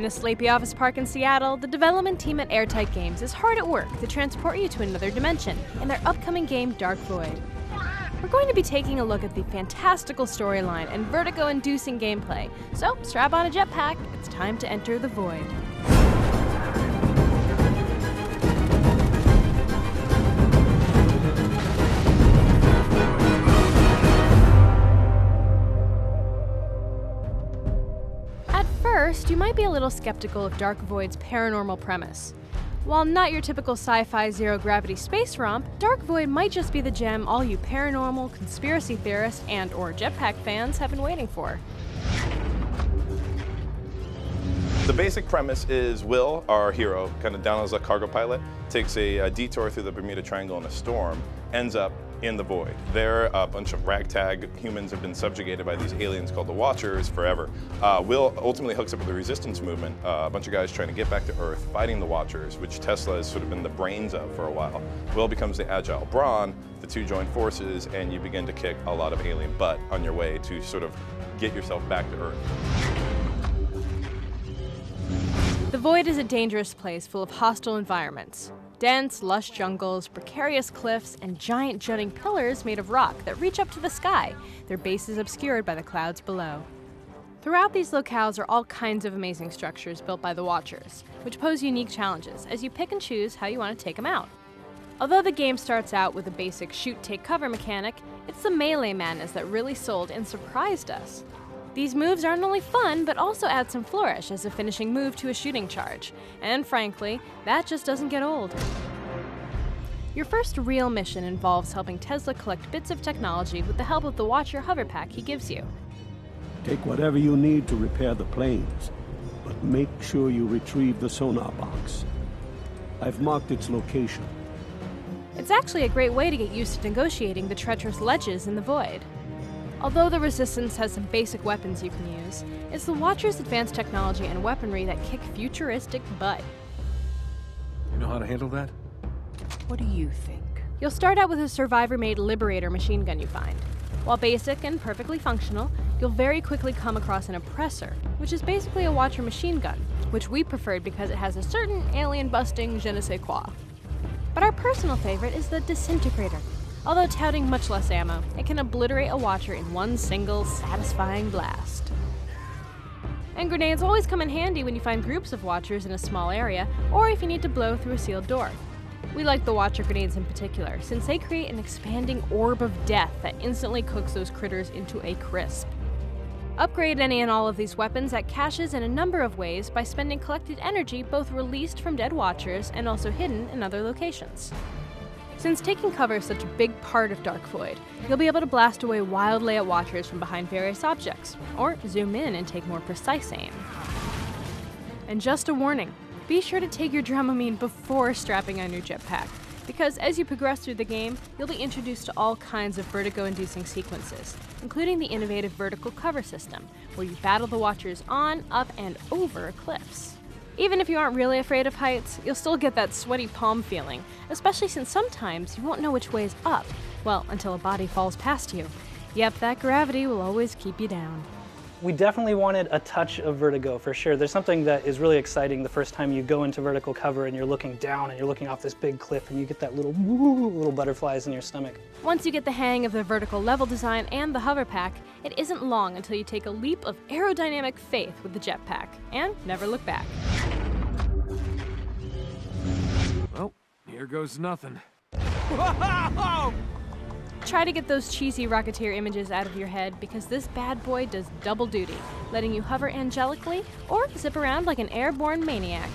In a sleepy office park in Seattle, the development team at Airtight Games is hard at work to transport you to another dimension in their upcoming game Dark Void. We're going to be taking a look at the fantastical storyline and vertigo-inducing gameplay, so strap on a jetpack, it's time to enter the void. At first, you might be a little skeptical of Dark Void's paranormal premise. While not your typical sci-fi zero-gravity space romp, Dark Void might just be the gem all you paranormal, conspiracy theorists, and/or jetpack fans have been waiting for. The basic premise is Will, our hero, kind of down as a cargo pilot, takes a detour through the Bermuda Triangle in a storm, ends up in the void. There, a bunch of ragtag humans have been subjugated by these aliens called the Watchers forever. Will ultimately hooks up with the resistance movement, a bunch of guys trying to get back to Earth, fighting the Watchers, which Tesla has sort of been the brains of for a while. Will becomes the agile brawn, the two join forces, and you begin to kick a lot of alien butt on your way to sort of get yourself back to Earth. The void is a dangerous place full of hostile environments. Dense, lush jungles, precarious cliffs, and giant jutting pillars made of rock that reach up to the sky, their bases obscured by the clouds below. Throughout these locales are all kinds of amazing structures built by the Watchers, which pose unique challenges as you pick and choose how you want to take them out. Although the game starts out with a basic shoot-take-cover mechanic, it's the melee madness that really sold and surprised us. These moves aren't only fun, but also add some flourish as a finishing move to a shooting charge, and frankly, that just doesn't get old. Your first real mission involves helping Tesla collect bits of technology with the help of the Watcher hover pack he gives you. Take whatever you need to repair the planes, but make sure you retrieve the sonar box. I've marked its location. It's actually a great way to get used to negotiating the treacherous ledges in the void. Although the Resistance has some basic weapons you can use, it's the Watchers' advanced technology and weaponry that kick futuristic butt. You know how to handle that? What do you think? You'll start out with a Survivor-made Liberator machine gun you find. While basic and perfectly functional, you'll very quickly come across an Oppressor, which is basically a Watcher machine gun, which we preferred because it has a certain alien-busting je ne sais quoi. But our personal favorite is the Disintegrator. Although touting much less ammo, it can obliterate a Watcher in one single, satisfying blast. And grenades always come in handy when you find groups of Watchers in a small area, or if you need to blow through a sealed door. We like the Watcher grenades in particular, since they create an expanding orb of death that instantly cooks those critters into a crisp. Upgrade any and all of these weapons at caches in a number of ways by spending collected energy both released from dead Watchers and also hidden in other locations. Since taking cover is such a big part of Dark Void, you'll be able to blast away wildly at Watchers from behind various objects, or zoom in and take more precise aim. And just a warning, be sure to take your Dramamine before strapping on your jetpack, because as you progress through the game, you'll be introduced to all kinds of vertigo-inducing sequences, including the innovative vertical cover system, where you battle the Watchers on, up, and over cliffs. Even if you aren't really afraid of heights, you'll still get that sweaty palm feeling, especially since sometimes you won't know which way is up, well, until a body falls past you. Yep, that gravity will always keep you down. We definitely wanted a touch of vertigo, for sure. There's something that is really exciting the first time you go into vertical cover and you're looking down and you're looking off this big cliff and you get that little little butterflies in your stomach. Once you get the hang of the vertical level design and the hover pack, it isn't long until you take a leap of aerodynamic faith with the jetpack, and never look back. Well, here goes nothing. Try to get those cheesy Rocketeer images out of your head, because this bad boy does double duty, letting you hover angelically or zip around like an airborne maniac.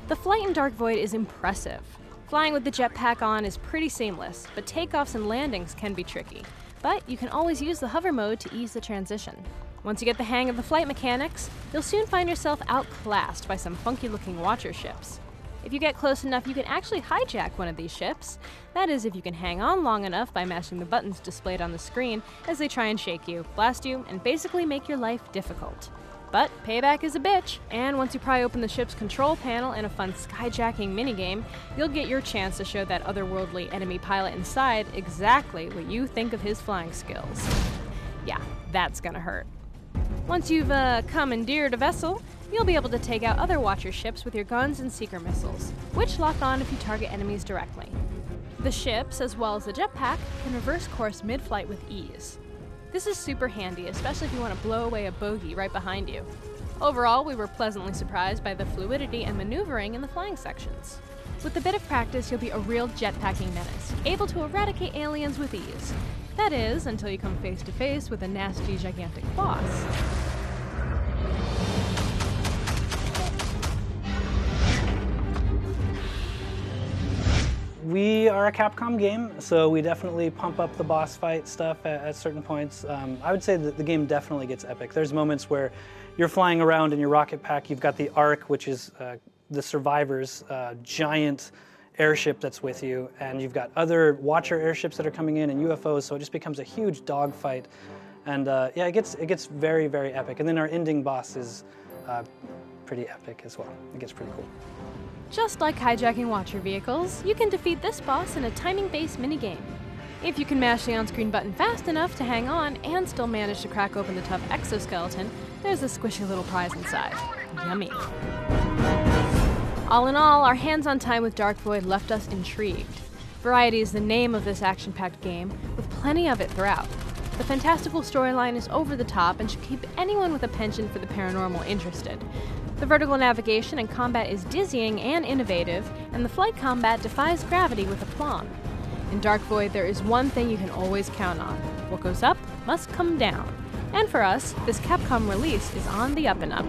The flight in Dark Void is impressive. Flying with the jetpack on is pretty seamless, but takeoffs and landings can be tricky. But you can always use the hover mode to ease the transition. Once you get the hang of the flight mechanics, you'll soon find yourself outclassed by some funky-looking Watcher ships. If you get close enough, you can actually hijack one of these ships. That is, if you can hang on long enough by mashing the buttons displayed on the screen as they try and shake you, blast you, and basically make your life difficult. But payback is a bitch, and once you pry open the ship's control panel in a fun skyjacking minigame, you'll get your chance to show that otherworldly enemy pilot inside exactly what you think of his flying skills. Yeah, that's gonna hurt. Once you've commandeered a vessel, You'll be able to take out other Watcher ships with your guns and seeker missiles, which lock on if you target enemies directly. The ships, as well as the jetpack, can reverse course mid-flight with ease. This is super handy, especially if you want to blow away a bogey right behind you. Overall, we were pleasantly surprised by the fluidity and maneuvering in the flying sections. With a bit of practice, you'll be a real jetpacking menace, able to eradicate aliens with ease. That is, until you come face to face with a nasty, gigantic boss. We are a Capcom game, so we definitely pump up the boss fight stuff at certain points. I would say that the game definitely gets epic. There's moments where you're flying around in your rocket pack, you've got the Ark, which is the survivors' giant airship that's with you, and you've got other Watcher airships that are coming in and UFOs, so it just becomes a huge dogfight. And yeah, it gets very, very epic. And then our ending boss is pretty epic as well. It gets pretty cool. Just like hijacking Watcher vehicles, you can defeat this boss in a timing-based minigame. If you can mash the on-screen button fast enough to hang on and still manage to crack open the tough exoskeleton, there's a squishy little prize inside. Yummy. All in all, our hands-on time with Dark Void left us intrigued. Variety is the name of this action-packed game, with plenty of it throughout. The fantastical storyline is over the top and should keep anyone with a penchant for the paranormal interested. The vertical navigation and combat is dizzying and innovative, and the flight combat defies gravity with aplomb. In Dark Void, there is one thing you can always count on. What goes up must come down. And for us, this Capcom release is on the up and up.